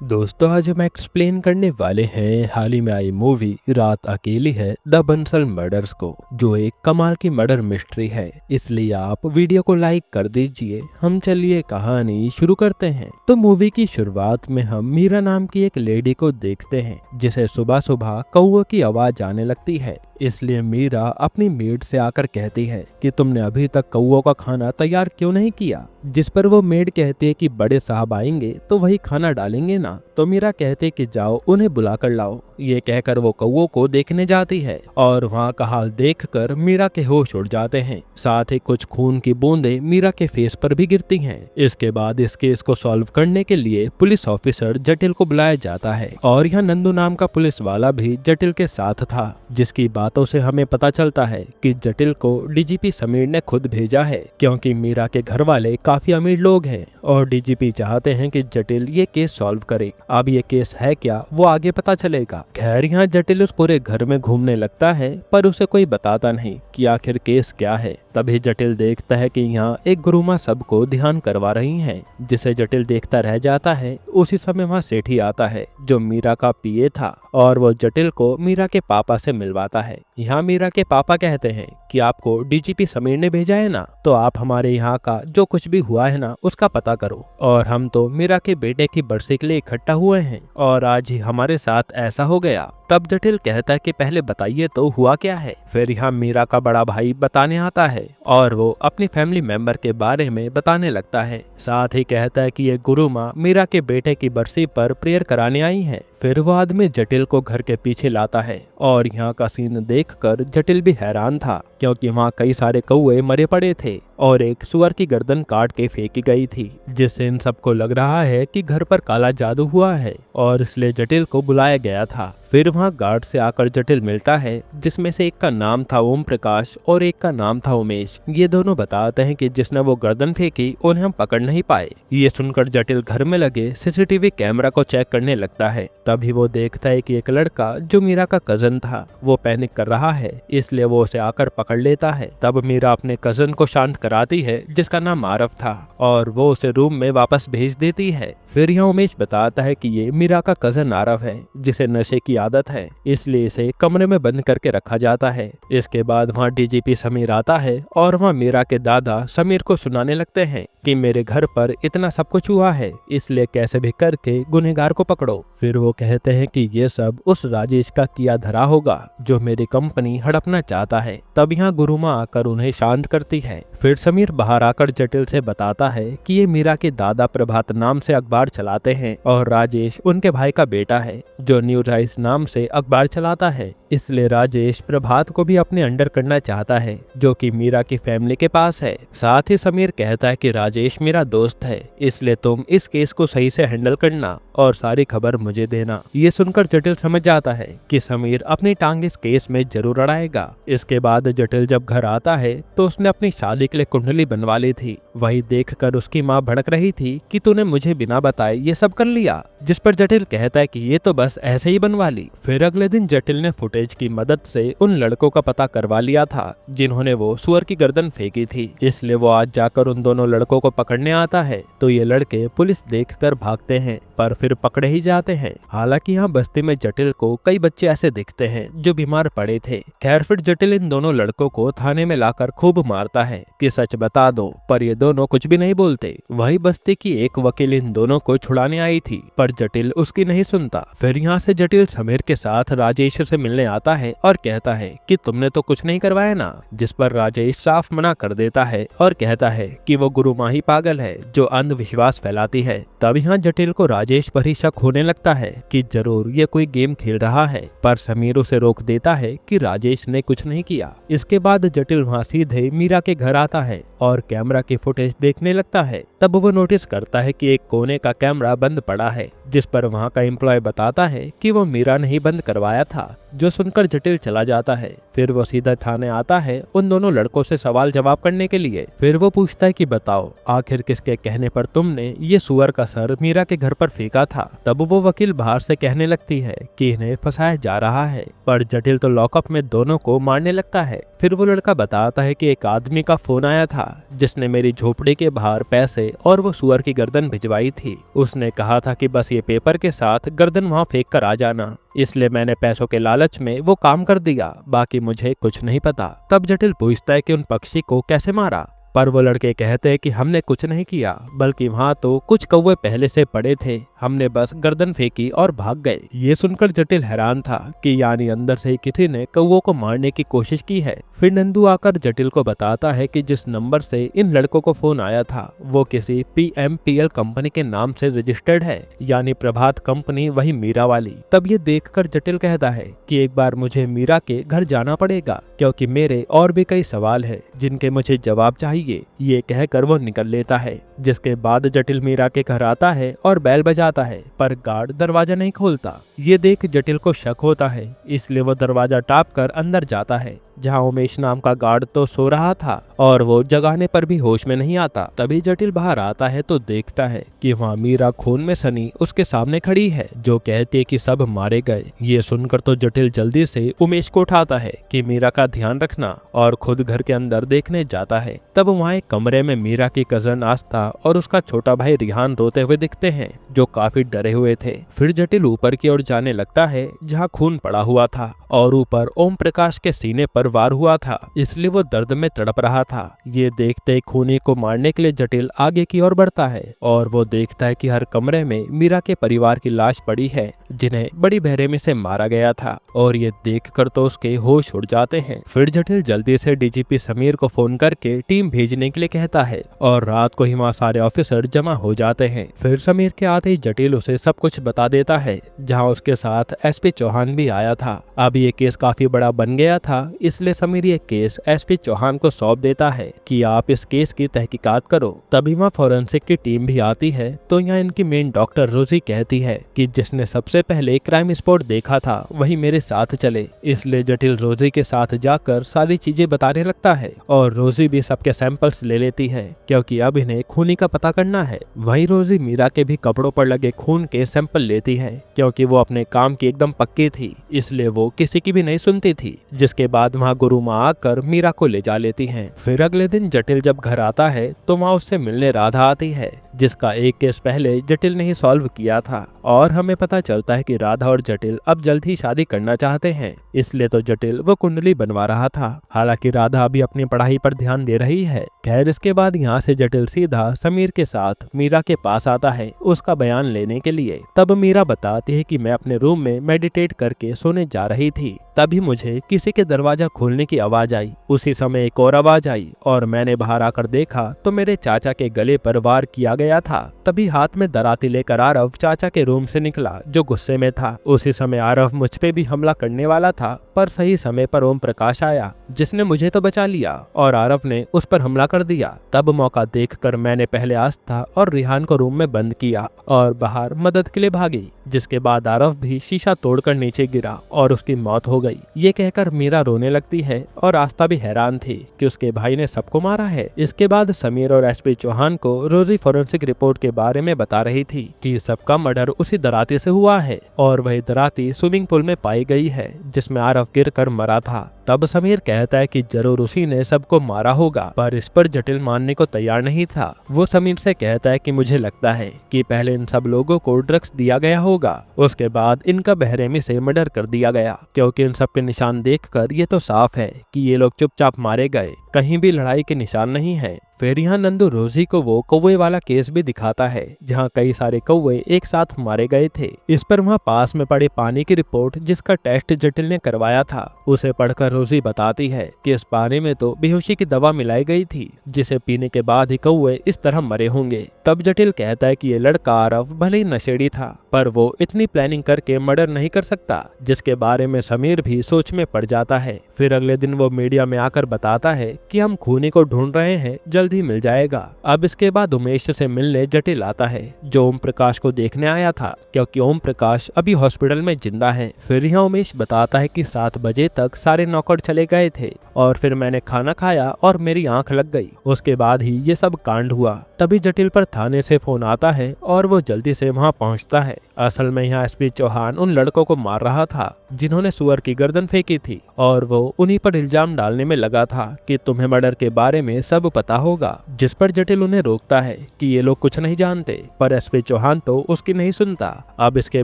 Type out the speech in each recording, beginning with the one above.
दोस्तों आज हम एक्सप्लेन करने वाले हैं हाल ही में आई मूवी रात अकेली है द बंसल मर्डर्स को, जो एक कमाल की मर्डर मिस्ट्री है। इसलिए आप वीडियो को लाइक कर दीजिए। हम चलिए कहानी शुरू करते हैं। तो मूवी की शुरुआत में हम मीरा नाम की एक लेडी को देखते हैं जिसे सुबह सुबह कौओं की आवाज आने लगती है। इसलिए मीरा अपनी मेड से आकर कहती है कि तुमने अभी तक कौओं का खाना तैयार क्यों नहीं किया, जिस पर वो मेड कहती है कि बड़े साहब आएंगे तो वही खाना डालेंगे ना। तो मीरा कहती है कि जाओ उन्हें बुला कर लाओ। ये कहकर वो कौओं को देखने जाती है और वहाँ का हाल देखकर मीरा के होश उड़ जाते हैं। साथ ही कुछ खून की बूंदें मीरा के फेस पर भी गिरती हैं। इसके बाद इस केस को सॉल्व करने के लिए पुलिस ऑफिसर जटिल को बुलाया जाता है और यहाँ नंदू नाम का पुलिस वाला भी जटिल के साथ था, जिसकी बातों से हमें पता चलता है कि जटिल को डीजीपी समीर ने खुद भेजा है, क्योंकि मीरा के घर वाले काफी अमीर लोग हैं और डीजीपी चाहते हैं कि जटिल ये केस सॉल्व करे। अब ये केस है क्या वो आगे पता चलेगा। खैर यहाँ जटिल उस पूरे घर में घूमने लगता है पर उसे कोई बताता नहीं कि आखिर केस क्या है। तभी जटिल देखता है कि यहाँ एक गुरुमा सबको ध्यान करवा रही हैं, जिसे जटिल देखता रह जाता है। उसी समय वहाँ सेठी आता है जो मीरा का पीए था और वो जटिल को मीरा के पापा से मिलवाता है। यहाँ मीरा के पापा कहते हैं कि आपको डीजीपी समीर ने भेजा है ना, तो आप हमारे यहाँ का जो कुछ भी हुआ है ना उसका पता करो। और हम तो मीरा के बेटे की बरसी के लिए इकट्ठा हुए हैं और आज ही हमारे साथ ऐसा हो गया। तब जटिल कहता है कि पहले बताइए तो हुआ क्या है। फिर यहाँ मीरा का बड़ा भाई बताने आता है और वो अपनी फैमिली मेंबर के बारे में बताने लगता है। साथ ही कहता है कि ये गुरु माँ मीरा के बेटे की बरसी पर प्रेयर कराने आई है। फिर वो आदमी जटिल को घर के पीछे लाता है और यहाँ का सीन देखकर जटिल भी हैरान था, क्योंकि वहाँ कई सारे कौए मरे पड़े थे और एक सुअर की गर्दन काट के फेंकी गई थी, जिससे इन सबको लग रहा है कि घर पर काला जादू हुआ है और इसलिए जटिल को बुलाया गया था। फिर वहाँ गार्ड से आकर जटिल मिलता है, जिसमें से एक का नाम था ओम प्रकाश और एक का नाम था उमेश। ये दोनों बताते हैं कि जिसने वो गर्दन फेंकी उन्हें हम पकड़ नहीं पाए। ये सुनकर जटिल घर में लगे सीसीटीवी कैमरा को चेक करने लगता है। तभी वो देखता है कि एक लड़का जो मीरा का कजन था वो पैनिक कर रहा है, इसलिए वो उसे आकर पकड़ लेता है। तब मीरा अपने कजन को शांत कराती है जिसका नाम आरफ था और वो उसे रूम में वापस भेज देती है। फिर यहाँ उमेश बताता है कि ये मीरा का कजन आरफ है जिसे नशे की आदत है, इसलिए इसे कमरे में बंद करके रखा जाता है। इसके बाद वहाँ डीजीपी समीर आता है और वहाँ मीरा के दादा समीर को सुनाने लगते हैं कि मेरे घर पर इतना सब कुछ हुआ है, इसलिए कैसे भी करके गुनहगार को पकड़ो। फिर वो कहते हैं कि ये सब उस राजेश का किया धरा होगा जो मेरी कंपनी हड़पना चाहता है। तब यहाँ गुरुमा आकर उन्हें शांत करती है। फिर समीर बाहर आकर जटिल से बताता है कि ये मीरा के दादा प्रभात नाम से अखबार चलाते हैं और राजेश उनके भाई का बेटा है जो न्यू राइस नाम से अखबार चलाता है। इसलिए राजेश प्रभात को भी अपने अंडर करना चाहता है, जो कि मीरा की फैमिली के पास है। साथ ही समीर कहता है कि राजेश मेरा दोस्त है, इसलिए तुम इस केस को सही से हैंडल करना और सारी खबर मुझे देना। ये सुनकर जटिल समझ जाता है कि समीर अपनी टांग इस केस में जरूर अड़ाएगा। इसके बाद जटिल जब घर आता है तो उसने अपनी शादी के लिए कुंडली बनवा ली थी। वही देखकर उसकी माँ भड़क रही थी कि तूने मुझे बिना बताए ये सब कर लिया, जिस पर जटिल कहता है कि ये तो बस ऐसे ही बनवा ली। फिर अगले दिन जटिल ने फुटेज की मदद से उन लड़कों का पता करवा लिया था जिन्होंने वो सुअर की गर्दन फेंकी थी। इसलिए वो आज जाकर उन दोनों लड़कों को पकड़ने आता है तो ये लड़के पुलिस देखकर भागते हैं, पर फिर पकड़े ही जाते हैं। हालांकि यहाँ बस्ती में जटिल को कई बच्चे ऐसे दिखते हैं जो बीमार पड़े थे। खैर फिर जटिल इन दोनों लड़कों को थाने में लाकर खूब मारता है कि सच बता दो, पर ये दोनों कुछ भी नहीं बोलते। वही बस्ती की एक वकील इन दोनों को छुड़ाने आई थी, पर जटिल उसकी नहीं सुनता। फिर यहाँ से जटिल समीर के साथ राजेश से मिलने आता है और कहता है कि तुमने तो कुछ नहीं करवाया ना, जिस पर राजेश साफ मना कर देता है और कहता है कि वो गुरु माँ ही पागल है जो अंधविश्वास फैलाती है। तब यहाँ जटिल को राजेश पर ही शक होने लगता है कि जरूर ये कोई गेम खेल रहा है, पर समीर उसे रोक देता है कि राजेश ने कुछ नहीं किया। इसके बाद जटिल वहाँ सीधे मीरा के घर आता है और कैमरा की फुटेज देखने लगता है। तब वो नोटिस करता है कि एक कोने का कैमरा बंद पड़ा है, जिस पर वहाँ का एम्प्लॉय बताता है कि वो मीरा ने ही बंद करवाया था। जो सुनकर जटिल चला जाता है। फिर वो सीधा थाने आता है उन दोनों लड़कों से सवाल जवाब करने के लिए। फिर वो पूछता है कि बताओ आखिर किसके कहने पर तुमने ये सुअर का सर मीरा के घर पर फेंका था। तब वो वकील बाहर से कहने लगती है कि इन्हें फंसाया जा रहा है, पर जटिल तो लॉकअप में दोनों को मारने लगता है। फिर वो लड़का बताता है कि एक आदमी का फोन आया था जिसने मेरी झोपड़ी के बाहर पैसे और वो सुअर की गर्दन भिजवाई थी। उसने कहा था कि बस ये पेपर के साथ गर्दन वहाँ फेंक कर आ जाना, इसलिए मैंने पैसों के लालच में वो काम कर दिया, बाकी मुझे कुछ नहीं पता। तब जटिल पूछता है कि उन पक्षी को कैसे मारा, पर वो लड़के कहते हैं कि हमने कुछ नहीं किया, बल्कि वहाँ तो कुछ कौवे पहले से पड़े थे, हमने बस गर्दन फेंकी और भाग गए। ये सुनकर जटिल हैरान था कि यानी अंदर से किसी ने कौवों को मारने की कोशिश की है। फिर नंदू आकर जटिल को बताता है कि जिस नंबर से इन लड़कों को फोन आया था वो किसी PMPL कंपनी के नाम से रजिस्टर्ड है, यानी प्रभात कंपनी, वही मीरा वाली। तब ये देखकर जटिल कहता है कि एक बार मुझे मीरा के घर जाना पड़ेगा, क्योंकि मेरे और भी कई सवाल है जिनके मुझे जवाब चाहिए। ये कहकर वो निकल लेता है। जिसके बाद जटिल मीरा के घर आता है और बैल बजाता है, पर गार्ड दरवाजा नहीं खोलता। ये देख जटिल को शक होता है, इसलिए वो दरवाजा टाप कर अंदर जाता है, जहाँ उमेश नाम का गार्ड तो सो रहा था और वो जगाने पर भी होश में नहीं आता। तभी जटिल बाहर आता है तो देखता है कि वहाँ मीरा खून में सनी उसके सामने खड़ी है, जो कहती है कि सब मारे गए। ये सुनकर तो जटिल जल्दी से उमेश को उठाता है कि मीरा का ध्यान रखना, और खुद घर के अंदर देखने जाता है। तब वहाँ एक कमरे में मीरा की कजन आस्था और उसका छोटा भाई रिहान रोते हुए दिखते हैं, जो काफी डरे हुए थे। फिर जटिल ऊपर की ओर जाने लगता है जहाँ खून पड़ा हुआ था, और ऊपर ओम प्रकाश के सीने पर वार हुआ था, इसलिए वो दर्द में तड़प रहा था। ये देखते ही खूनी को मारने के लिए जटिल आगे की ओर बढ़ता है, और वो देखता है कि हर कमरे में मीरा के परिवार की लाश पड़ी है, जिन्हें बड़ी बेरहमी से मारा गया था, और ये देखकर तो उसके होश उड़ जाते हैं। फिर जटिल जल्दी से DGP समीर को फोन करके टीम भेजने के लिए कहता है, और रात को ही वहाँ सारे ऑफिसर जमा हो जाते हैं। फिर समीर के आते ही जटिल उसे सब कुछ बता देता है, जहाँ उसके साथ SP चौहान भी आया था। अब ये केस काफी बड़ा बन गया था, इसलिए समीर ये केस SP चौहान को सौंप देता है कि आप इस केस की तहकीकात करो। तभी वहाँ फॉरेंसिक की टीम भी आती है, तो यहाँ इनकी मेन डॉक्टर रोजी कहती है कि जिसने सबसे पहले क्राइम स्पॉट देखा था वही मेरे साथ चले। इसलिए जटिल रोजी के साथ जाकर सारी चीजें बताने लगता है, और रोजी भी सबके सैंपल्स ले लेती है, क्योंकि अब इन्हें खूनी का पता करना है। वहीं रोजी मीरा के भी कपड़ों पर लगे खून के सैंपल लेती है, क्योंकि वो अपने काम की एकदम पक्की थी, इसलिए वो किसी की भी नहीं सुनती थी। जिसके बाद वहाँ गुरु माँ आकर मीरा को ले जा लेती हैं। फिर अगले दिन जटिल जब घर आता है तो वहाँ उससे मिलने राधा आती है, जिसका एक केस पहले जटिल ने ही सॉल्व किया था, और हमें पता चलता है कि राधा और जटिल अब जल्द ही शादी करना चाहते हैं, इसलिए तो जटिल वो कुंडली बनवा रहा था। हालांकि राधा अभी अपनी पढ़ाई पर ध्यान दे रही है। खैर इसके बाद यहाँ से जटिल सीधा समीर के साथ मीरा के पास आता है उसका बयान लेने के लिए। तब मीरा बताती है कि मैं अपने रूम में मेडिटेट करके सोने जा रही थी, तभी मुझे किसी के दरवाजा खोलने की आवाज आई। उसी समय एक और आवाज आई और मैंने बाहर आकर देखा तो मेरे चाचा के गले पर वार किया गया था। तभी हाथ में दराती लेकर आरव चाचा के रूम से निकला, जो गुस्से में था। उसी समय आरव मुझ पे भी हमला करने वाला था, पर सही समय पर ओम प्रकाश आया, जिसने मुझे तो बचा लिया और आरव ने उस पर हमला कर दिया। तब मौका देखकर मैंने पहले आस्था और रिहान को रूम में बंद किया और बाहर मदद के लिए भागी, जिसके बाद आरव भी शीशा तोड़कर नीचे गिरा और उसकी मौत हो गई। ये कहकर मीरा रोने लगती है और आस्था भी हैरान थी कि उसके भाई ने सबको मारा है। इसके बाद समीर और SP चौहान को रोजी फॉरेंसिक रिपोर्ट के बारे में बता रही थी कि सबका मर्डर उसी दराती से हुआ है, और वही दराती स्विमिंग पूल में पाई गई है जिसमें आरव गिरकर मरा था। तब समीर कहता है कि जरूर उसी ने सबको मारा होगा, पर इस पर जटिल मानने को तैयार नहीं था। वो समीर से कहता है कि मुझे लगता है कि पहले इन सब लोगों को ड्रग्स दिया गया होगा, उसके बाद इनका बेरहमी से मर्डर कर दिया गया, क्योंकि इन सब के निशान देखकर ये तो साफ है कि ये लोग चुपचाप मारे गए, कहीं भी लड़ाई के निशान नहीं है। फिर यहाँ नंदू रोजी को वो कौवे वाला केस भी दिखाता है, जहाँ कई सारे कौवे एक साथ मारे गए थे। इस पर वहाँ पास में पड़े पानी की रिपोर्ट जिसका टेस्ट जटिल ने करवाया था, उसे पढ़कर रोजी बताती है कि इस पानी में तो बेहोशी की दवा मिलाई गई थी, जिसे पीने के बाद ही कौवे इस तरह मरे होंगे। तब जटिल कहता है कि ये लड़का आरव भले ही नशेड़ी था, पर वो इतनी प्लानिंग करके मर्डर नहीं कर सकता, जिसके बारे में समीर भी सोच में पड़ जाता है। फिर अगले दिन वो मीडिया में आकर बताता है कि हम खूनी को ढूंढ रहे हैं, जल्दी जल्द ही मिल जाएगा। अब इसके बाद उमेश से मिलने जटिल आता है, जो ओम प्रकाश को देखने आया था, क्योंकि ओम प्रकाश अभी हॉस्पिटल में जिंदा है। फिर यहाँ उमेश बताता है कि 7 बजे तक सारे नौकर चले गए थे और फिर मैंने खाना खाया और मेरी आंख लग गई, उसके बाद ही ये सब कांड हुआ। तभी जटिल पर थाने से फोन आता है और वो जल्दी से वहाँ पहुँचता है। असल में यहाँ एसपी चौहान उन लड़कों को मार रहा था जिन्होंने सुअर की गर्दन फेंकी थी, और वो उन्हीं पर इल्जाम डालने में लगा था कि तुम्हें मर्डर के बारे में सब पता होगा, जिस पर जटिल उन्हें रोकता है कि ये लोग कुछ नहीं जानते, पर एसपी चौहान तो उसकी नहीं सुनता। अब इसके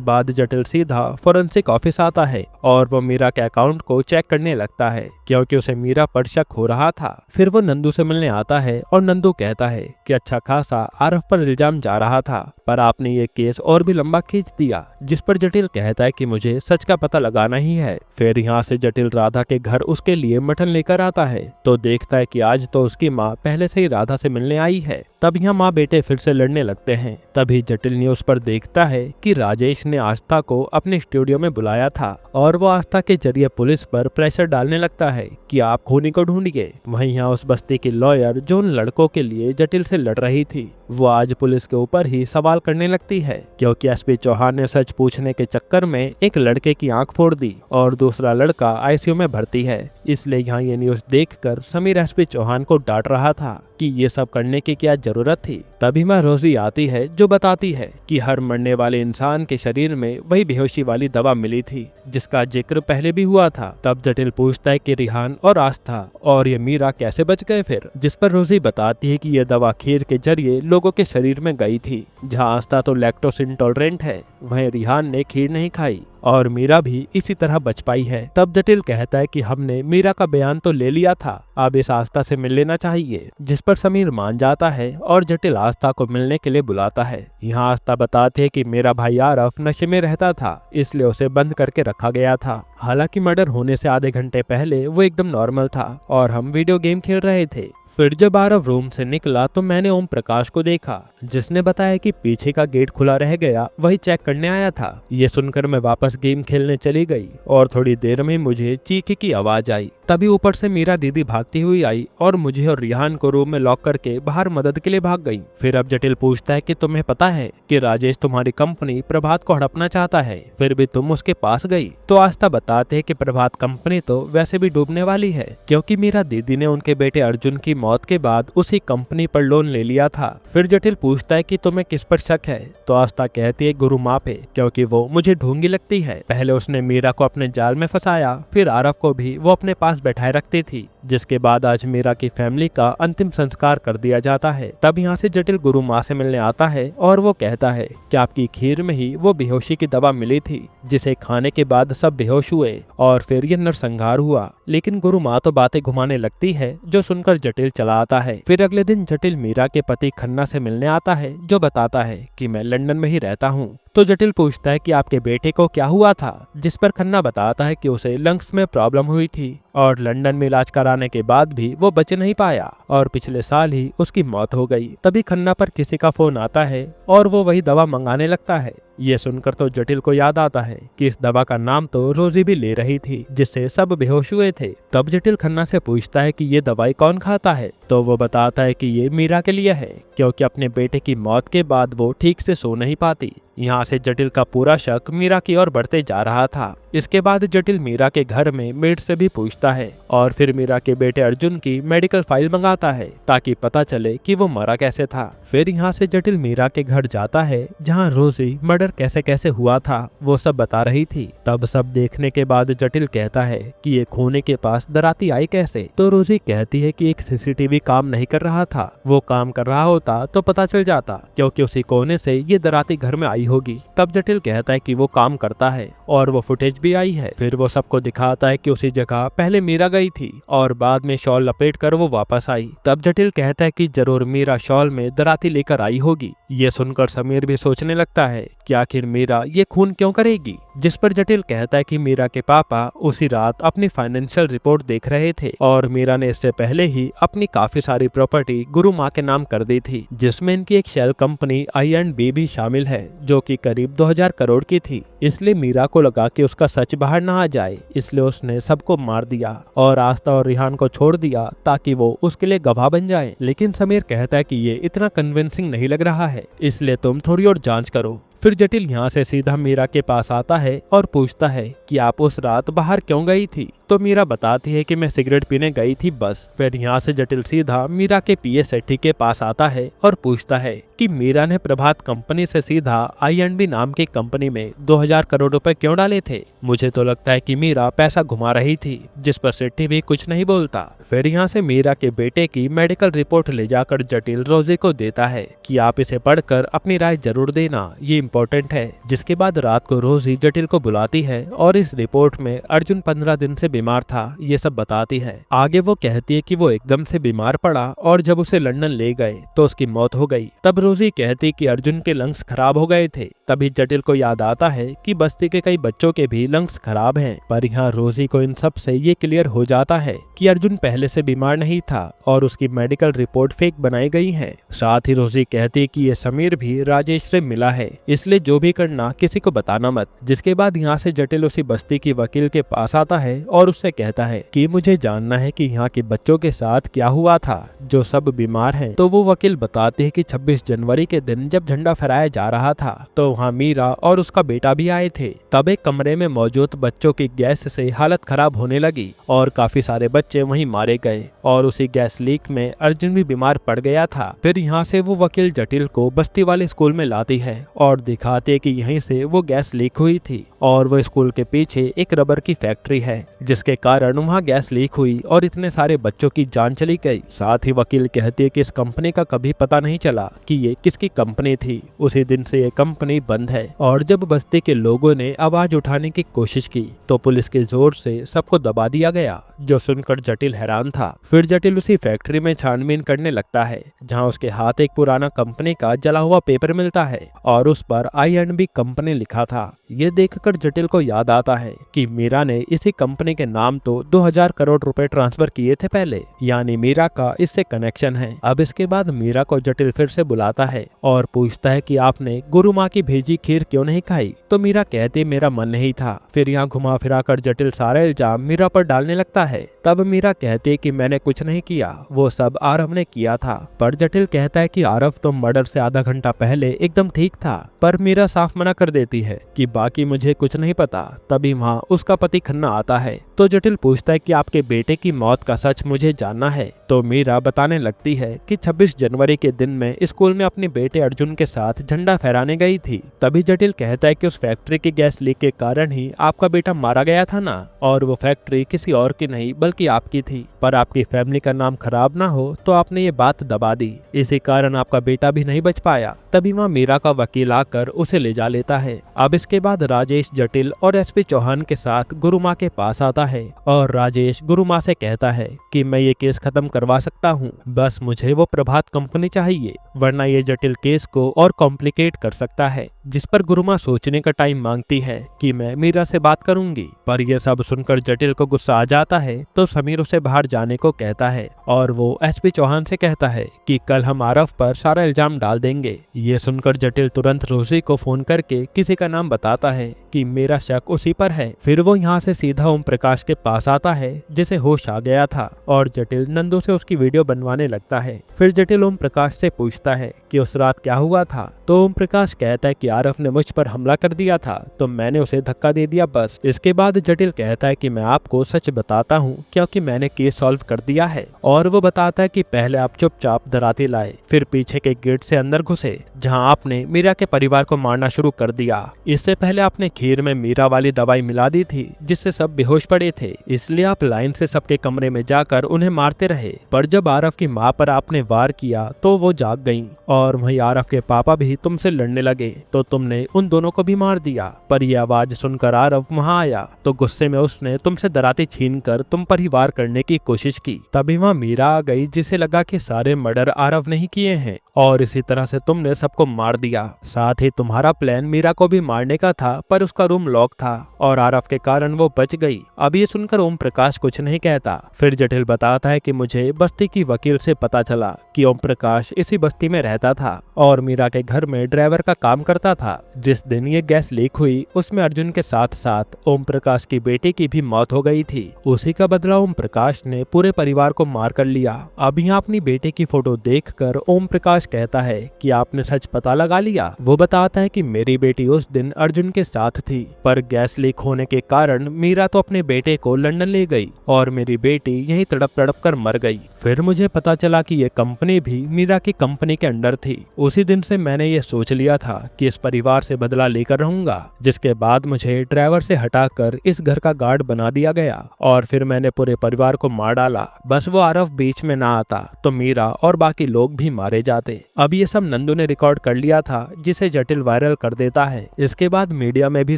बाद जटिल सीधा फोरेंसिक ऑफिस आता है और वो मीरा के अकाउंट को चेक करने लगता है, क्योंकि उसे मीरा पर शक हो रहा था। फिर वो नंदू से मिलने आता है और नंदू कहता है कि अच्छा खासा आरफ पर इल्जाम जा रहा था, पर आपने ये केस और भी लंबा खींच दिया, जिस पर जटिल कहता है कि मुझे सच का पता लगाना ही है। फिर यहाँ से जटिल राधा के घर उसके लिए मटन लेकर आता है, तो देखता है कि आज तो उसकी माँ पहले से ही राधा से मिलने आई है। तब यहाँ माँ बेटे फिर से लड़ने लगते हैं। तभी जटिल न्यूज पर देखता है कि राजेश ने आस्था को अपने स्टूडियो में बुलाया था और वो आस्था के जरिए पुलिस पर प्रेशर डालने लगता है कि आप खूनी को ढूंढिए। वहीं यहाँ उस बस्ती की लॉयर जो उन लड़कों के लिए जटिल से लड़ रही थी, वो आज पुलिस के ऊपर ही सवाल करने लगती है, क्योंकि एसपी चौहान ने सच पूछने के चक्कर में एक लड़के की आंख फोड़ दी और दूसरा लड़का आईसीयू में भर्ती है। इसलिए यहाँ ये न्यूज देखकर समीर एसपी चौहान को डांट रहा था कि ये सब करने की क्या जरूरत थी। तभी माँ रोजी आती है, जो बताती है कि हर मरने वाले इंसान के शरीर में वही बेहोशी वाली दवा मिली थी जिसका जिक्र पहले भी हुआ था। तब जटिल पूछता है कि रिहान और आस्था और ये मीरा कैसे बच गए फिर, जिस पर रोजी बताती है कि ये दवा खीर के जरिए लोगों के शरीर में गई थी। जहाँ आस्था तो लैक्टोस इंटॉलरेंट है, वहीं रिहान ने खीर नहीं खाई और मीरा भी इसी तरह बच पाई है। तब जटिल कहता है कि हमने मीरा का बयान तो ले लिया था, अब इस आस्था से मिल लेना चाहिए, जिस पर समीर मान जाता है और जटिल आस्था को मिलने के लिए बुलाता है। यहाँ आस्था बताते है कि मेरा भाई आरफ नशे में रहता था, इसलिए उसे बंद करके रखा गया था। हालांकि मर्डर होने से आधे घंटे पहले वो एकदम नॉर्मल था और हम वीडियो गेम खेल रहे थे। फिर जब आरव रूम से निकला तो मैंने ओम प्रकाश को देखा, जिसने बताया कि पीछे का गेट खुला रह गया, वही चेक करने आया था। ये सुनकर मैं वापस गेम खेलने चली गई और थोड़ी देर में मुझे चीखे की आवाज आई। तभी ऊपर से मीरा दीदी भागती हुई आई और मुझे और रिहान को रूम में लॉक करके बाहर मदद के लिए भाग गई। फिर अब जटिल पूछता है कि तुम्हें पता है कि राजेश तुम्हारी कंपनी प्रभात को हड़पना चाहता है, फिर भी तुम उसके पास गई। तो आस्था बताते है कि प्रभात कंपनी तो वैसे भी डूबने वाली है, क्योंकि मीरा दीदी ने उनके बेटे अर्जुन की मौत के बाद उसी कंपनी पर लोन ले लिया था। फिर जटिल पूछता है कि तुम्हें किस पर शक है, तो आस्था कहती है गुरु माँ पे, क्योंकि वो मुझे ढोंगी लगती है। पहले उसने मीरा को अपने जाल में फंसाया, फिर आरफ को भी वो अपने पास बैठाए रखती थी, जिसके बाद आज मीरा की फैमिली का अंतिम संस्कार कर दिया जाता है। तब यहाँ से जटिल गुरु माँ से मिलने आता है और वो कहता है कि आपकी खीर में ही वो बेहोशी की दवा मिली थी, जिसे खाने के बाद सब बेहोश हुए और फिर ये नरसंहार हुआ। लेकिन गुरु माँ तो बातें घुमाने लगती है, जो सुनकर जटिल चला आता है। फिर अगले दिन जटिल मीरा के पति खन्ना से मिलने आता है, जो बताता है कि मैं लंदन में ही रहता हूँ। तो जटिल पूछता है कि आपके बेटे को क्या हुआ था, जिस पर खन्ना बताता है कि उसे लंग्स में प्रॉब्लम हुई थी और लंदन में इलाज कराने के बाद भी वो बच नहीं पाया और पिछले साल ही उसकी मौत हो गई। तभी खन्ना पर किसी का फोन आता है और वो वही दवा मंगाने लगता है। ये सुनकर तो जटिल को याद आता है कि इस दवा का नाम तो रोजी भी ले रही थी, जिससे सब बेहोश हुए थे। तब जटिल खन्ना से पूछता है कि ये दवाई कौन खाता है, तो वो बताता है कि ये मीरा के लिए है, क्योंकि अपने बेटे की मौत के बाद वो ठीक से सो नहीं पाती। यहाँ से जटिल का पूरा शक मीरा की ओर बढ़ते जा रहा था। इसके बाद जटिल मीरा के घर में मेड से भी पूछता है और फिर मीरा के बेटे अर्जुन की मेडिकल फाइल मंगाता है, ताकि पता चले कि वो मरा कैसे था। फिर यहाँ से जटिल मीरा के घर जाता है, जहाँ रोजी मर्डर कैसे कैसे हुआ था वो सब बता रही थी। तब सब देखने के बाद जटिल कहता है कि ये खूने के पास दराती आई कैसे, तो रोजी कहती है कि एक सीसीटीवी काम नहीं कर रहा था, वो काम कर रहा होता तो पता चल जाता, क्योंकि उसी कोने से ये दराती घर में आई होगी। तब जटिल कहता है कि वो काम करता है और वो फुटेज भी आई है। फिर वो सबको दिखाता है कि उसी जगह पहले मीरा गई थी और बाद में शॉल लपेट कर वो वापस आई। तब जटिल कहता है कि जरूर मीरा शॉल में दराती लेकर आई होगी, ये सुनकर समीर भी सोचने लगता है कि आखिर मीरा ये खून क्यों करेगी, जिस पर जटिल कहता है कि मीरा के पापा उसी रात अपनी फाइनेंशियल रिपोर्ट देख रहे थे और मीरा ने इससे पहले ही अपनी काफी सारी प्रॉपर्टी गुरु माँ के नाम कर दी थी, जिसमें इनकी एक शेल कंपनी I&B भी शामिल है जो कि करीब 2000 करोड़ की थी। इसलिए मीरा को लगा कि उसका सच बाहर ना आ जाए, इसलिए उसने सबको मार दिया और आस्था और रिहान को छोड़ दिया ताकि वो उसके लिए गवाह बन जाए। लेकिन समीर कहता है कि ये इतना कन्विंसिंग नहीं लग रहा है, इसलिए तुम थोड़ी और जांच करो। फिर जटिल यहाँ से सीधा मीरा के पास आता है और पूछता है कि आप उस रात बाहर क्यों गई थी। तो मीरा बताती है कि मैं सिगरेट पीने गई थी बस। फिर यहाँ से जटिल सीधा मीरा के पीए सेठी के पास आता है और पूछता है कि मीरा ने प्रभात कंपनी से सीधा I&B नाम की कंपनी में 2000 करोड़ रुपए क्यों डाले थे। मुझे तो लगता है कि मीरा पैसा घुमा रही थी, जिस पर सेठी भी कुछ नहीं बोलता। फिर यहाँ से मीरा के बेटे की मेडिकल रिपोर्ट ले जाकर जटिल रोजी को देता है कि आप इसे पढ़कर अपनी राय जरूर देना, ये इम्पोर्टेंट है। जिसके बाद रात को रोजी जटिल को बुलाती है और इस रिपोर्ट में अर्जुन 15 दिन से बीमार था ये सब बताती है। आगे वो कहती है कि वो एकदम से बीमार पड़ा और जब उसे लंदन ले गए तो उसकी मौत हो गई। तब रोजी कहती कि अर्जुन के लंग्स खराब हो गए थे। तभी जटिल को याद आता है कि बस्ती के कई बच्चों के भी लंग्स खराब हैं। पर यहाँ रोजी को इन सब से ये क्लियर हो जाता है कि अर्जुन पहले से बीमार नहीं था और उसकी मेडिकल रिपोर्ट फेक बनाई गई है। साथ ही रोजी कहती है कि ये समीर भी राजेश से मिला है, इसलिए जो भी करना किसी को बताना मत। जिसके बाद यहाँ से जटिल उसी बस्ती की वकील के पास आता है और उससे कहता है कि मुझे जानना है कि यहाँ के बच्चों के साथ क्या हुआ था जो सब बीमार हैं। तो वो वकील बताते हैं कि 26 जनवरी के दिन जब झंडा फहराया जा रहा था तो वहाँ मीरा और उसका बेटा भी आए थे। तब एक कमरे में मौजूद बच्चों की गैस से हालत खराब होने लगी और काफी सारे बच्चे वहीं मारे गए और उसी गैस लीक में अर्जुन भी बीमार पड़ गया था। फिर यहाँ से वो वकील जटिल को बस्ती वाले स्कूल में लाती है और दिखाते कि यहीं से वो गैस लीक हुई थी और वो स्कूल के पीछे एक रबर की फैक्ट्री है जिसके कारण वहाँ गैस लीक हुई और इतने सारे बच्चों की जान चली गई। साथ ही वकील कहती है कि इस कंपनी का कभी पता नहीं चला कि ये किसकी कंपनी थी। उसी दिन से ये कंपनी बंद है और जब बस्ती के लोगों ने आवाज उठाने की कोशिश की तो पुलिस के जोर से सबको दबा दिया गया, जो सुनकर जटिल हैरान था। फिर जटिल उसी फैक्ट्री में छानबीन करने लगता है जहाँ उसके हाथ एक पुराना कंपनी का जला हुआ पेपर मिलता है और उस पर I&B कंपनी लिखा था। ये देखकर जटिल को याद आता है कि मीरा ने इसी कंपनी के नाम तो 2000 करोड़ रुपए ट्रांसफर किए थे पहले, यानी मीरा का इससे कनेक्शन है। अब इसके बाद मीरा को जटिल फिर से बुलाता है और पूछता है कि आपने गुरु माँ की भेजी खीर क्यों नहीं खाई। तो मीरा कहती मेरा मन नहीं था। फिर यहाँ घुमा फिरा कर जटिल सारा इल्जाम मीरा पर डालने लगता है। तब मीरा कहती है कि मैंने कुछ नहीं किया, वो सब आरव ने किया था। पर जटिल कहता है कि आरव तो मर्डर से आधा घंटा पहले एकदम ठीक था। पर मीरा साफ मना कर देती है कि बाकी मुझे कुछ नहीं पता। तभी वहाँ उसका पति खन्ना आता है तो जटिल पूछता है कि आपके बेटे की मौत का सच मुझे जानना है। तो मीरा बताने लगती है कि 26 जनवरी के दिन में स्कूल में अपने बेटे अर्जुन के साथ झंडा फहराने गई थी। तभी जटिल कहता है कि उस फैक्ट्री की गैस लीक के कारण ही आपका बेटा मारा गया था ना, और वो फैक्ट्री किसी और की नहीं बल्कि आपकी थी। पर आपकी फैमिली का नाम खराब ना हो तो आपने ये बात दबा दी, इसी कारण आपका बेटा भी नहीं बच पाया। तभी वहाँ मीरा का वकील आकर उसे ले जा लेता है। अब इसके बाद राजेश जटिल और एसपी चौहान के साथ गुरु माँ के पास आता है और राजेश गुरु माँ से कहता है कि मैं ये केस खत्म करवा सकता हूँ, बस मुझे वो प्रभात कंपनी चाहिए, वरना ये जटिल केस को और कॉम्प्लिकेट कर सकता है। जिस पर गुरु माँ सोचने का टाइम मांगती है कि मैं मीरा से बात करूंगी। पर यह सब सुनकर जटिल को गुस्सा आ जाता है तो समीर उसे बाहर जाने को कहता है और वो एसपी चौहान से कहता है कि कल हम आरव पर सारा इल्जाम डाल देंगे। ये सुनकर जटिल तुरंत रोजी को फोन करके किसी का नाम बताता है कि मेरा शक उसी पर है। फिर वो यहाँ से सीधा ओम प्रकाश के पास आता है जिसे होश आ गया था और जटिल नंदू से उसकी वीडियो बनवाने लगता है। फिर जटिल ओम प्रकाश से पूछता है कि उस रात क्या हुआ था। तो ओम प्रकाश कहता है कि आरव ने मुझ पर हमला कर दिया था तो मैंने उसे धक्का दे दिया बस। इसके बाद जटिल कहता है कि मैं आपको सच बताता हूँ क्योंकि मैंने केस सॉल्व कर दिया है। और वो बताता है कि पहले आप चुपचाप दराती लाए, फिर पीछे के गेट से अंदर घुसे जहाँ आपने मीरा के परिवार को मारना शुरू कर दिया। इससे पहले आपने खीर में मीरा वाली दवाई मिला दी थी जिससे सब बेहोश पड़े वाले थे, इसलिए आप लाइन से सबके कमरे में जाकर उन्हें मारते रहे। पर जब आरफ की माँ पर आपने वार किया तो वो जाग गईं और वहीं आरफ के पापा भी तुमसे लड़ने लगे तो तुमने उन दोनों को भी मार दिया। पर यह आवाज सुनकर आरफ वहाँ आया तो गुस्से में उसने तुमसे दराती छीनकर तुम पर ही वार करने की कोशिश की। तभी वहाँ मीरा आ गई, जिसे लगा कि सारे मर्डर आरफ ने ही किए हैं और इसी तरह से तुमने सबको मार दिया। साथ ही तुम्हारा प्लान मीरा को भी मारने का था, पर उसका रूम लॉक था और आरफ के कारण वो बच गई। अब ये सुनकर ओम प्रकाश कुछ नहीं कहता। फिर जटिल बताता है कि मुझे बस्ती की वकील से पता चला कि ओम प्रकाश इसी बस्ती में रहता था और मीरा के घर में ड्राइवर का काम करता था। जिस दिन ये गैस लीक हुई उसमें अर्जुन के साथ साथ ओम प्रकाश की बेटी की भी मौत हो गई थी। उसी का बदला ओम प्रकाश ने पूरे परिवार को मार कर लिया। अब यहाँ अपनी बेटी की फोटो देखकर ओम प्रकाश कहता है कि आपने सच पता लगा लिया। वो बताता है कि मेरी बेटी उस दिन अर्जुन के साथ थी, पर गैस लीक होने के कारण मीरा तो अपने बेटे को लंदन ले गई और मेरी बेटी यहीं तड़प तड़प कर मर गई। फिर मुझे पता चला कि ये कंपनी भी मीरा की कंपनी के अंडर थी। उसी दिन से मैंने ये सोच लिया था कि इस परिवार से बदला लेकर रहूंगा, जिसके बाद मुझे ड्राइवर से हटाकर इस घर का गार्ड बना दिया गया और फिर मैंने पूरे परिवार को मार डाला। बस वो आरफ बीच में ना आता तो मीरा और बाकी लोग भी मारे जाते। अब ये सब नंदू ने रिकॉर्ड कर लिया था, जिसे जटिल वायरल कर देता है। इसके बाद मीडिया में भी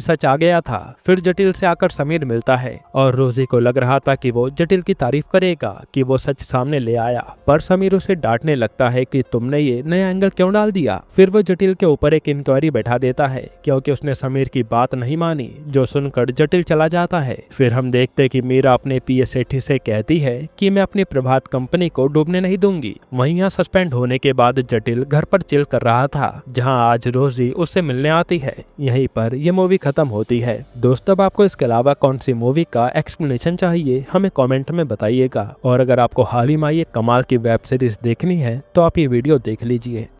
सच आ गया था। फिर जटिल से आकर समीर मिलता है और रोजी को लग रहा था कि वो जटिल की तारीफ करेगा कि वो सच सामने ले आया, पर समीर उसे डांटने लगता है कि तुमने ये नया एंगल क्यों डाल दिया। फिर वो जटिल के ऊपर एक इंक्वायरी बैठा देता है क्योंकि उसने समीर की बात नहीं मानी, जो सुनकर जटिल चला जाता है। फिर हम देखते कि मीरा अपने पीए सेठी से कहती है कि मैं अपनी प्रभात कंपनी को डूबने नहीं दूंगी। वहीं यहाँ सस्पेंड होने के बाद जटिल घर पर चिल कर रहा था, जहाँ आज रोजी उससे मिलने आती है। यहीं पर ये मूवी खत्म होती है। दोस्तों, अब आपको इसके अलावा कौन सी मूवी का एक्सप्लेनेशन चाहिए हमें कमेंट में बताइएगा। और अगर आपको हाल ही में ये कमाल की वेब सीरीज देखनी है तो आप ये वीडियो देख लीजिए।